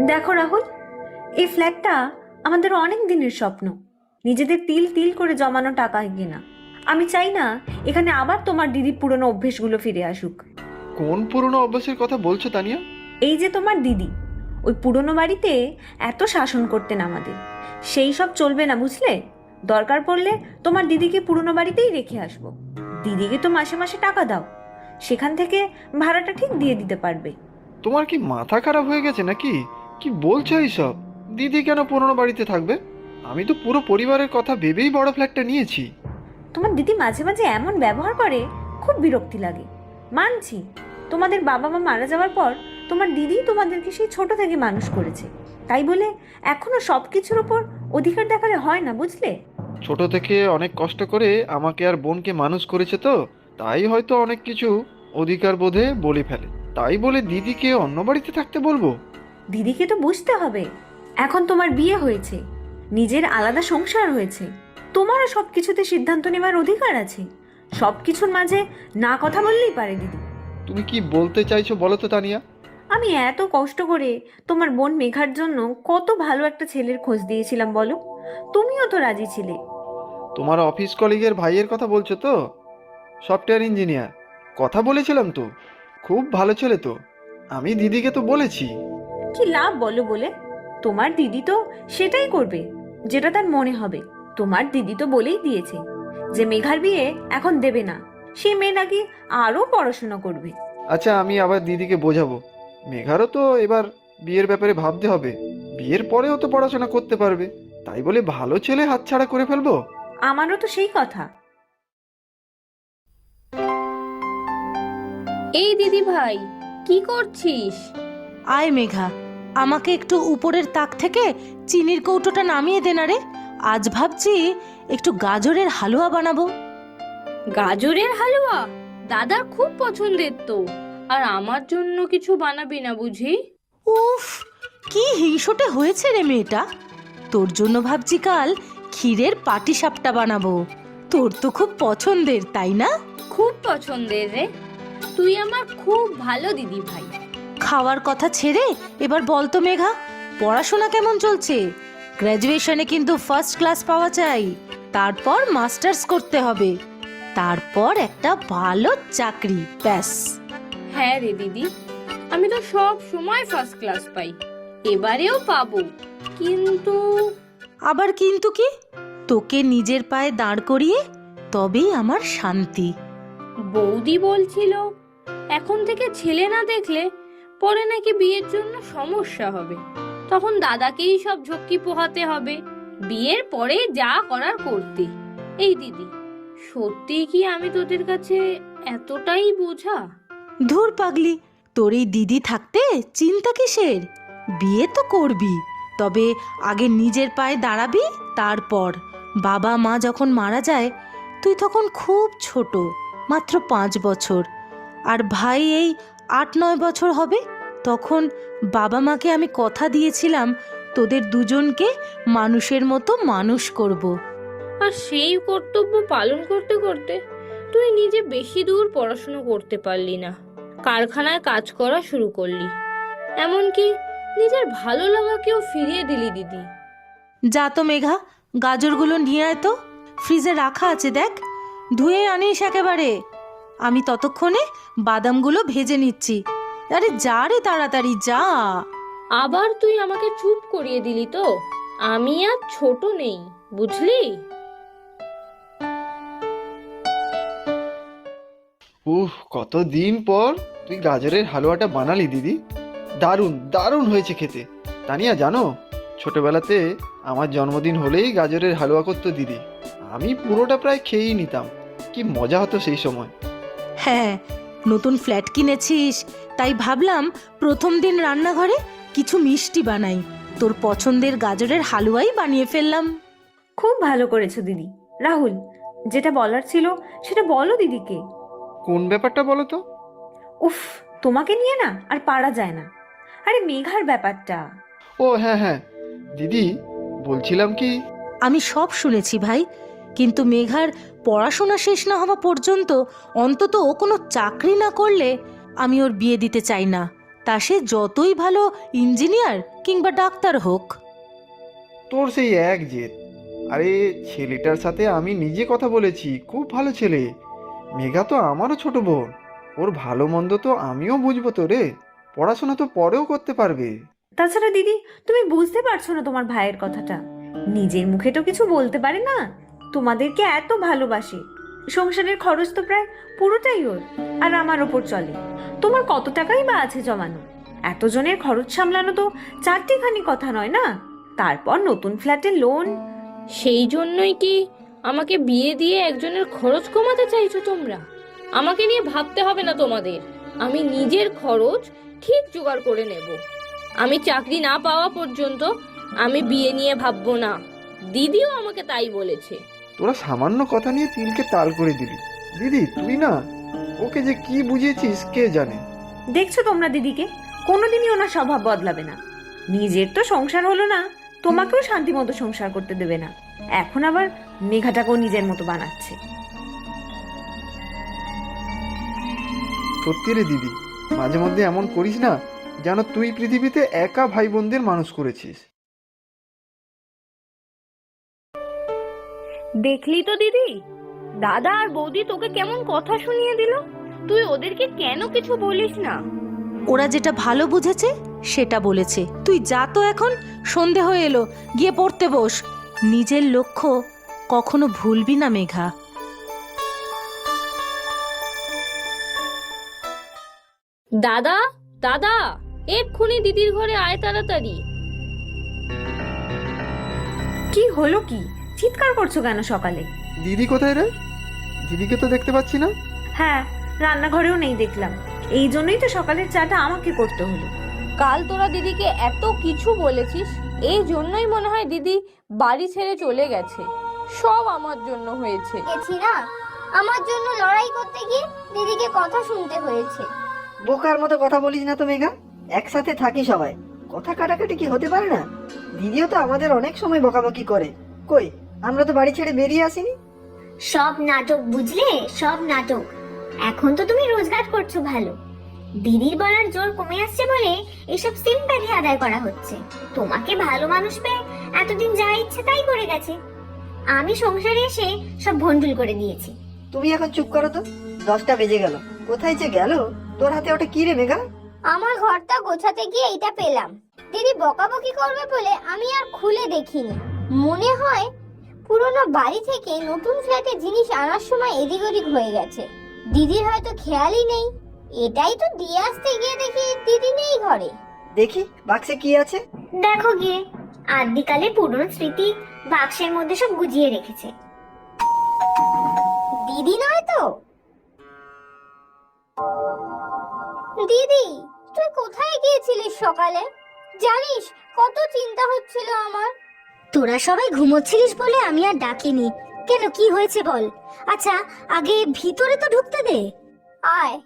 দেখো রাহুল, এই ফ্ল্যাটটা আমাদের অনেক দিনের স্বপ্ন, নিজেদের তিল তিল করে জমানো টাকা কিনা। আমি চাই না এখানে আবার তোমার দিদি পুরনো অভ্যেসগুলো ফিরে আসুক। কোন পুরনো অভ্যাসের কথা বলছো তানিয়া? এই যে তোমার দিদি, ওই পুরনো বাড়িতে এত শাসন করতেন আমাদের, সেই সব চলবে না বুঝলে। দরকার পড়লে তোমার দিদিকে পুরনো বাড়িতেই রেখে আসবো। দিদিকে তো মাসে মাসে টাকা দাও, সেখান থেকে ভাড়াটা ঠিক দিয়ে দিতে পারবে। তোমার কি মাথা খারাপ হয়ে গেছে নাকি? কি বলছো এইসব? দিদি কেন পুরনো বাড়িতে থাকবে? আমি তো পুরো পরিবারের কথা ভেবেই বড় ফ্ল্যাটটা নিয়েছি। তোমার দিদি মাঝে মাঝে এমন ব্যবহার করে, খুব বিরক্তি লাগে। মানছি, তোমাদের বাবা মা মারা যাওয়ার পর তোমার দিদি তোমাদেরকে সেই ছোট থেকে মানুষ করেছে, তাই বলে এখনো সব কিছুর উপর অধিকার দেখালে হয় না বুঝলে। ছোট থেকে অনেক কষ্ট করে আমাকে আর বোনকে মানুষ করেছে, তো তাই হয়তো অনেক কিছু অধিকার বোধে বলে ফেলে। তাই বলে দিদিকে অন্য বাড়িতে থাকতে বলবো? দিদিকে তো বুঝতে হবে, এখন তোমার বিয়ে হয়েছে, নিজের আলাদা সংসার হয়েছে, তোমারও সব কিছুতে সিদ্ধান্ত নেওয়ার অধিকার আছে। সব কিছুর মাঝে না কথা বললেই পারে দিদি। তুমি কি বলতে চাইছো বলো তো তানিয়া? আমি এত কষ্ট করে তোমার বোন মেঘার জন্য কত ভালো একটা ছেলের খোঁজ দিয়েছিলাম বলো, তুমিও তো রাজি ছিলে। তোমার অফিস কলিগের ভাইয়ের কথা বলছো তো? Software engineer. কথা বলেছিলাম তো, খুব ভালো ছেলে তো। আমি দিদিকে তো বলেছি। কি লাভ বলো বলে? তোমার দিদি তো সেটাই করবে যেটা তার মনে হবে। তোমার দিদি তো বলেই দিয়েছে যে মেঘার বিয়ে এখন দেবে না, সে মেয়ে নাকি আরো পড়াশোনা করবে। আচ্ছা, আমি আবার দিদিকে বোঝাবো। মেঘারও তো এবার বিয়ের ব্যাপারে ভাবতে হবে। বিয়ের পরেও তো পড়াশোনা করতে পারবে, তাই বলে ভালো ছেলে হাতছাড়া করে ফেলবো? আমারও তো সেই কথা। এই দিদি ভাই, কি করছিস? আয় মেঘা, আমাকে একটু উপরের তাক থেকে চিনির কৌটোটা নামিয়ে দে না রে। আজ ভাবছি একটু গাজরের হালুয়া বানাবো। গাজরের হালুয়া দাদার খুব পছন্দের তো। আর আমার জন্য কিছু বানাবি না বুঝি? উফ, কি হিংসুটে হয়েছে রে মেয়েটা। তোর জন্য ভাবছি কাল ক্ষীরের পাটিসাপটা বানাবো। তোর তো খুব পছন্দের, তাই না? খুব পছন্দের রে, তুই আমার খুব ভালো দিদি ভাই। খাওয়ার কথা ছেড়ে এবার বল তো মেঘা, পড়াশোনা কেমন চলছে? গ্র্যাজুয়েশনে কিন্তু ফার্স্ট ক্লাস পাওয়া চাই, তারপর মাস্টার্স করতে হবে, তারপর একটা ভালো চাকরি, ব্যাস। হ্যাঁ রে দিদি, আমি তো সব সময় ফার্স্ট ক্লাস পাই, এবারেও পাবো। কিন্তু আবার কিন্তু কি? তোকে নিজের পায়ে দাঁড় করিয়ে তবেই আমার শান্তি। বৌদি বলছিল এখন থেকে ছেলে না দেখলে পরে নাকি বিয়ের জন্য সমস্যা হবে, তখন দাদাকেই সব ঝক্কি পোহাতে হবে, বিয়ের পরে যা করার করতে। এই দিদি, সত্যি কি আমি তোদের কাছে এতটাই বোঝা? ধুর পাগলি, তোর এই দিদি থাকতে চিন্তা কিসের? বিয়ে তো করবি, তবে আগে নিজের পায়ে দাঁড়াবি, তারপর। বাবা মা যখন মারা যায় তুই তখন খুব ছোট, মাত্র 5 বছর, আর ভাই এই 8-9 বছর হবে। তখন বাবা মাকে আমি কথা দিয়েছিলাম তোদের দুজনকে মানুষের মতো মানুষ করব। আর সেই কর্তব্য পালন করতে করতে তুই নিজে বেশি দূর পড়াশুনো করতে পারলি না, কারখানায় কাজ করা শুরু করলি, এমনকি নিজের ভালো লাগাকেও ফিরিয়ে দিলি দিদি। যা তো মেঘা, গাজরগুলো নিয়ে আয় তো, ফ্রিজে রাখা আছে দেখ, ধুয়ে আনিস একেবারে। আমি ততক্ষণে বাদামগুলো ভেজে নিচ্ছি। আরে যা রে, তাড়াতাড়ি যা। আবার তুই আমাকে চুপ করিয়ে দিলি তো, আমি আর ছোট নেই বুঝলি? কতদিন পর তুই গাজরের হালুয়াটা বানালি দিদি। দারুণ দারুণ হয়েছে খেতে। তানিয়া জানো, ছোটবেলাতে আমার জন্মদিন হলেই গাজরের হালুয়া করতো দিদি। আমি পুরোটা প্রায় খেয়েই নিতাম। কি মজা হতো সেই সময়। হ্যাঁ, নতুন ফ্ল্যাট কিনেছিস, তাই ভাবলাম প্রথম দিন রান্নাঘরে কিছু মিষ্টি বানাই। তোর পছন্দের গাজরের হালুয়াই বানিয়ে ফেললাম। খুব ভালো করেছো দিদি। রাহুল, যেটা বলার ছিল সেটা বলো দিদিকে। কোন ব্যাপারটা বলো তো? উফ, তোমাকে নিয়ে না আর পারা যায় না। আরে মেঘার ব্যাপারটা। ও হ্যাঁ হ্যাঁ দিদি, বলছিলাম কি, আমি সব শুনেছি ভাই, কিন্তু মেঘার পড়াশোনা শেষ না হওয়া পর্যন্ত অন্তত ও কোনো চাকরি না করলে আমি ওর বিয়ে দিতে চাই না। তা সে যতই ভালো ইঞ্জিনিয়ার কিংবা ডাক্তার হোক। তোর সেই এক জেদ। আরে ছেলেটার সাথে আমি নিজে কথা বলেছি, খুব ভালো ছেলে। মেঘা তো আমারও ছোট বোন, ওর ভালো মন্দ তো আমিও বুঝবো তো রে। পড়াশোনা তো পরেও করতে পারবে। তাছাড়া দিদি, তুমি বুঝতে পারছো না তোমার ভাইয়ের কথাটা। নিজের মুখে তো কিছু বলতে পারে না, তোমাদেরকে এত ভালোবাসে। সংসারের খরচ তো প্রায় পুরোটাই ওর, আর আমার ওপর চলে। তোমার কত টাকাই বা আছে জমানো? এতজনের খরচ সামলানো তো চারটিখানি কথা নয় না। তারপর নতুন ফ্ল্যাটের লোন। সেই জন্যই কি আমাকে বিয়ে দিয়ে একজনের খরচ কমাতে চাইছো তোমরা? আমাকে নিয়ে ভাবতে হবে না তোমাদের, আমি নিজের খরচ ঠিক জোগাড় করে নেব। আমি চাকরি না পাওয়া পর্যন্ত আমি বিয়ে নিয়ে ভাববো না। দিদিও আমাকে তাই বলেছে। তোরা সামান্য কথা নিয়ে তিলকে তাল করে দিলি। দিদি তুই না, ওকে যে কি বুঝিয়েছিস কে জানে। দেখছো তোমরা দিদিকে, কোনোদিনই ওনার স্বভাব বদলাবে না। নিজের তো সংসার হলো না, তোমাকেও শান্তি মতো সংসার করতে দেবে না। এখন আবার মেঘাটাকেও নিজের মতো বানাচ্ছে। সত্যি রে দিদি, মাঝে মধ্যে এমন করিস না যেন তুই পৃথিবীতে একা ভাই বোনদের মানুষ করেছিস। দেখলি তো দিদি, দাদা আর বৌদি তোকে কেমন কথা শুনিয়ে দিল। তুই ওদেরকে কেন কিছু বলিস না? ওরা যেটা ভালো বুঝেছে সেটা বলেছে। তুই যা তো, এখন সন্ধে হয়ে এলো, গিয়ে পড়তে বস। নিজের লক্ষ্য কখনো ভুলবি না মেঘা। দাদা, দাদা, এক্ষুনি দিদির ঘরে আয় তাড়াতাড়ি। কি হলো কি? চিৎকার করছো কেন সকালে? দিদি কোথায় রে? দিদিকে তো দেখতে পাচ্ছি না। হ্যাঁ, রান্নাঘরেও নেই দেখলাম। এই জন্যই তো সকালের চাটা আমাকে করতে হলো। কাল তোরা দিদিকে এত কিছু বলেছিস, এই জন্যই মনে হয় দিদি বাড়ি ছেড়ে চলে গেছে। সব আমার জন্য হয়েছে। গেছি না, আমার জন্য লড়াই করতে গিয়ে দিদিকে কথা শুনতে হয়েছে। বোকার মতো কথা বলিস না তো মেঘা। একসাথে থাকি সবাই, কথা কাটাকাটি কি হতে পারে না? দিদিও তো আমাদের অনেক সময় বকাবকি করে। কই, আমরা তো বাড়ি ছেড়ে বেরিয়ে আসিনি। সব নাটক বুঝলে, সব নাটক। এখন তো তুমি রোজগার করছো ভালো, দিদির বলার জোর কমে আসছে বলে এসব সিম্প্যাথি আদায় করা হচ্ছে। তোমাকে ভালো মানুষ পেয়ে এতদিন যা ইচ্ছে তাই করে গেছে। আমি সংসারে এসে সব ভন্ডুল করে দিয়েছি। তুমি এখন চুপ করো তো, 10টা বেজে গেল। কোথায় যে গেল? তোর হাতে ওটা কি রে মেঘা? আমার ঘরটা গোছাতে গিয়ে এটা পেলাম। দিদি বকাবকি করবে বলে আমি আর খুলে দেখিনি। মনে হয় পুরনো বাড়ি থেকে নতুন ফ্ল্যাটে জিনিস আনার সময় এদিক ওদিক হয়ে গেছে। দিদির হয়তো খেয়ালই নেই। এটাই তো দিয়ে আসতে গিয়ে দেখি দিদি নেই ঘরে। দেখি বাক্সে কি আছে। দেখো গিয়ে, আদিকালে পুরনো স্মৃতি বাক্সের মধ্যে সব গুজিয়ে রেখেছে। দিদি নয় তো? দিদি, তুই কোথায় গিয়েছিলিস সকালে? জানিস কত চিন্তা হচ্ছিল আমার। তোরা সবাই ঘুমোচ্ছিলিস বলে আমি আর ডাকিনি। কেন, কি হয়েছে বল? আচ্ছা, আগে ভিতরে তো ঢুকতে দে। আয়।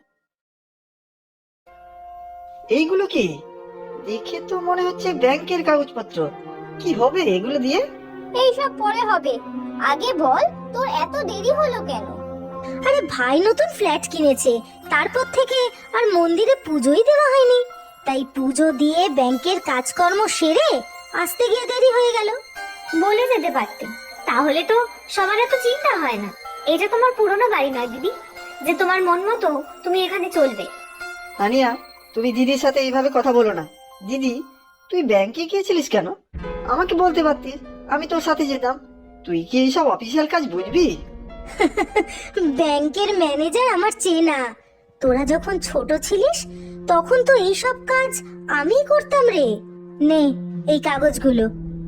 এইগুলো কি? দেখে তো মনে হচ্ছে ব্যাংকের কাগজপত্র। কি হবে এগুলো দিয়ে? এইসব পরে হবে, আগে বল তোর এত দেরি হলো কেন? আরে ভাই নতুন ফ্ল্যাট কিনেছে, তারপর থেকে আর মন্দিরে পুজোই দেওয়া হয়নি। তাই পুজো দিয়ে ব্যাংকের কাজকর্ম সেরে আসতে গিয়ে দেরি হয়ে গেল। বলে যেতে পারতে, তাহলে তো সবার এত চিন্তা হয় না। এটা তোমার পুরনো বাড়ি নয় দিদি, যে তোমার মন মতো তুমি এখানে চলবে। তানিয়া, তুমি দিদির সাথে এইভাবে কথা বলো না। দিদি, তুই ব্যাংকে গিয়েছিলিস কেন? আমাকে বলতে পারতিস, আমি তোর সাথে যেতাম। তুই কি এইসব অফিসিয়াল কাজ বুঝবি? ব্যাংকের ম্যানেজার আমার চেনা। তোরা যখন ছোট ছিলিস তখন তো এইসব কাজ আমিই করতাম রে। নে এই কাগজগুলো।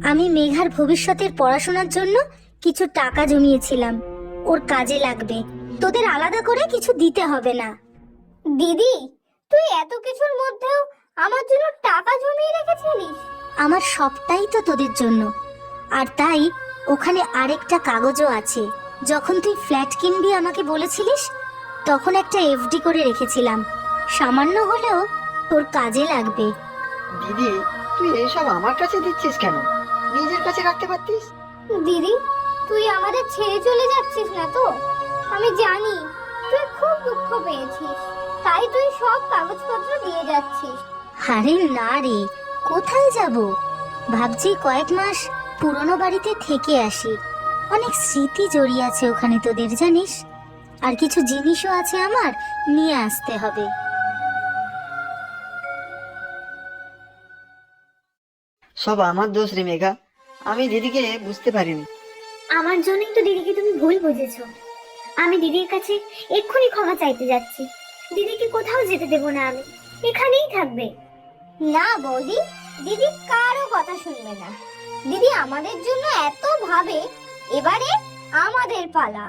আমি মেঘার ভবিষ্যতের পড়াশোনার জন্য কিছু টাকা জমিয়েছিলাম, ওর কাজে লাগবে। তোদের আলাদা করে কিছু দিতে হবে না। দিদি, তুই এত কিছুর মধ্যেও আমার জন্য টাকা জমিয়ে রেখেছিলিস? আমার সবটাই তো তোদের জন্য। আর তাই ওখানে আরেকটা কাগজও আছে। যখন তুই ফ্ল্যাট কিনবি আমাকে বলেছিলিস, তখন একটা এফডি করে রেখেছিলাম। সামান্য হলেও তোর কাজে লাগবে। দিদি, তুই এইসব আমার কাছে দিচ্ছিস কেন? নিজের কাছে রাখতে পারতিস। দিদি, তুই আমাদের ছেড়ে চলে যাচ্ছিস না তো? আমি জানি তুই খুব দুঃখ পেয়েছিস, তাই তুই সব কাগজপত্র দিয়ে যাচ্ছিস। আরে না রে, কোথায় যাব? ভাবছি কয়েক মাস পুরনো বাড়িতে থেকে আসি। অনেক স্মৃতি জড়িয়ে আছে ওখানে তোদের, জানিস। আর কিছু জিনিসও আছে আমার, নিয়ে আসতে হবে। সব আমার দোষ রে মেঘা, আমি দিদিকে বুঝতে পারিনি। আমার জন্যই তো দিদিকে তুমি ভুল বুঝেছো। আমি দিদির কাছে এক্ষুনি ক্ষমা চাইতে যাচ্ছি। দিদিকে কোথাও যেতে দেব না, আমি এখানেই থাকবে। না বৌদি, দিদি কারো কথা শুনবে না। দিদি আমাদের জন্য এত ভাবে, এবারে আমাদের পালা।